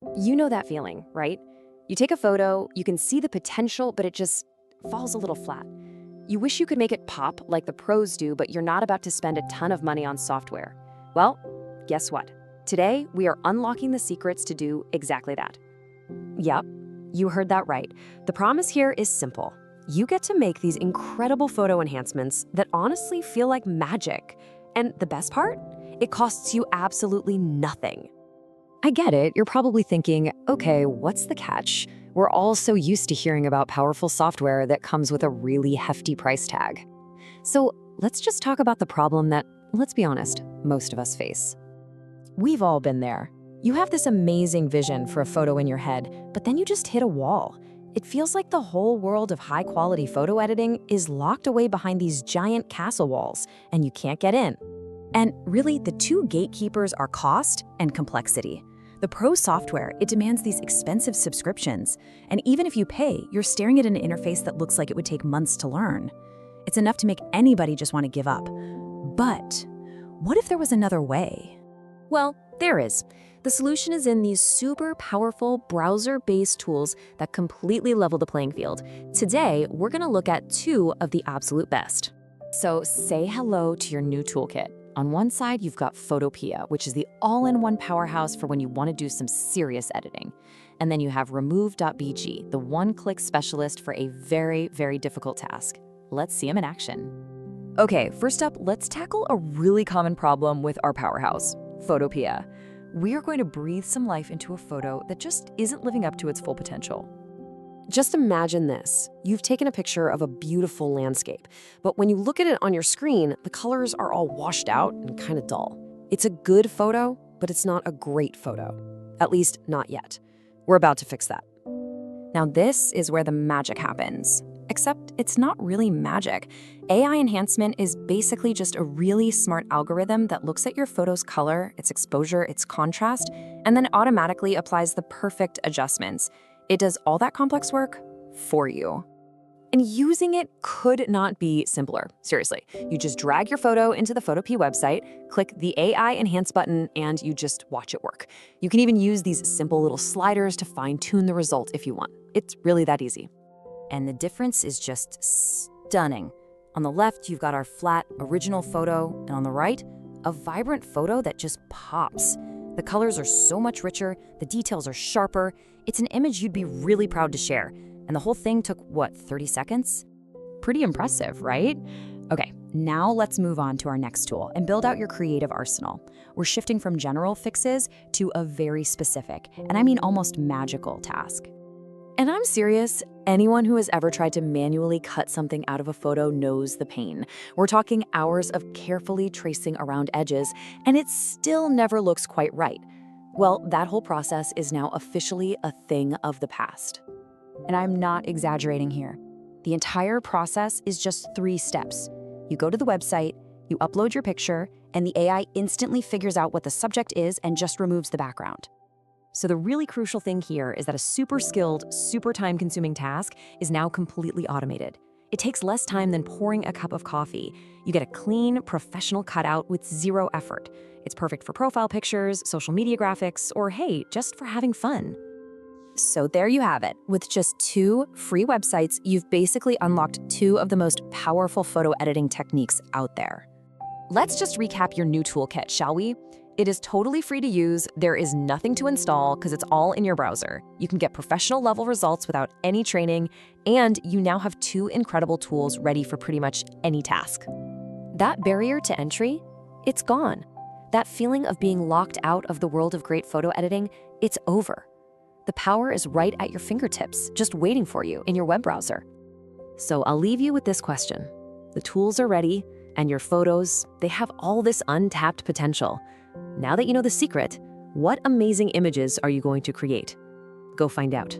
You know that feeling, right? You take a photo, you can see the potential, but it just falls a little flat. You wish you could make it pop like the pros do, but you're not about to spend a ton of money on software. Well, guess what? Today, we are unlocking the secrets to do exactly that. Yep, you heard that right. The promise here is simple. You get to make these incredible photo enhancements that honestly feel like magic. And the best part? It costs you absolutely nothing. I get it. You're probably thinking, okay, what's the catch? We're all so used to hearing about powerful software that comes with a really hefty price tag. So let's just talk about the problem that, let's be honest, most of us face. We've all been there. You have this amazing vision for a photo in your head, but then you just hit a wall. It feels like the whole world of high-quality photo editing is locked away behind these giant castle walls, and you can't get in. And really, the two gatekeepers are cost and complexity. The pro software, it demands these expensive subscriptions, and even if you pay, you're staring at an interface that looks like it would take months to learn. It's enough to make anybody just want to give up. But what if there was another way? Well, there is. The solution is in these super powerful browser-based tools that completely level the playing field. Today, we're going to look at two of the absolute best. So say hello to your new toolkit. On one side, you've got Photopea, which is the all-in-one powerhouse for when you want to do some serious editing. And then you have Remove.bg, the one-click specialist for a very, very difficult task. Let's see them in action. Okay, first up, let's tackle a really common problem with our powerhouse, Photopea. We are going to breathe some life into a photo that just isn't living up to its full potential. Just imagine this. You've taken a picture of a beautiful landscape, but when you look at it on your screen, the colors are all washed out and kind of dull. It's a good photo, but it's not a great photo. At least, not yet. We're about to fix that. Now, this is where the magic happens. Except it's not really magic. AI enhancement is basically just a really smart algorithm that looks at your photo's color, its exposure, its contrast, and then automatically applies the perfect adjustments. It does all that complex work for you. And using it could not be simpler. Seriously, you just drag your photo into the Photopea website, click the AI Enhance button, and you just watch it work. You can even use these simple little sliders to fine-tune the result if you want. It's really that easy. And the difference is just stunning. On the left, you've got our flat, original photo, and on the right, a vibrant photo that just pops. The colors are so much richer, the details are sharper. It's an image you'd be really proud to share. And the whole thing took, what, 30 seconds? Pretty impressive, right? Okay, now let's move on to our next tool and build out your creative arsenal. We're shifting from general fixes to a very specific, and I mean almost magical task. And I'm serious, anyone who has ever tried to manually cut something out of a photo knows the pain. We're talking hours of carefully tracing around edges, and it still never looks quite right. Well, that whole process is now officially a thing of the past. And I'm not exaggerating here. The entire process is just 3 steps. You go to the website, you upload your picture, and the AI instantly figures out what the subject is and just removes the background. So the really crucial thing here is that a super skilled, super time-consuming task is now completely automated. It takes less time than pouring a cup of coffee. You get a clean, professional cutout with 0 effort. It's perfect for profile pictures, social media graphics, or hey, just for having fun. So there you have it. With just 2 free websites, you've basically unlocked 2 of the most powerful photo editing techniques out there. Let's just recap your new toolkit, shall we? It is totally free to use, there is nothing to install because it's all in your browser. You can get professional level results without any training, and you now have 2 incredible tools ready for pretty much any task. That barrier to entry, it's gone. That feeling of being locked out of the world of great photo editing, it's over. The power is right at your fingertips, just waiting for you in your web browser. So I'll leave you with this question. The tools are ready, and your photos, they have all this untapped potential. Now that you know the secret, what amazing images are you going to create? Go find out.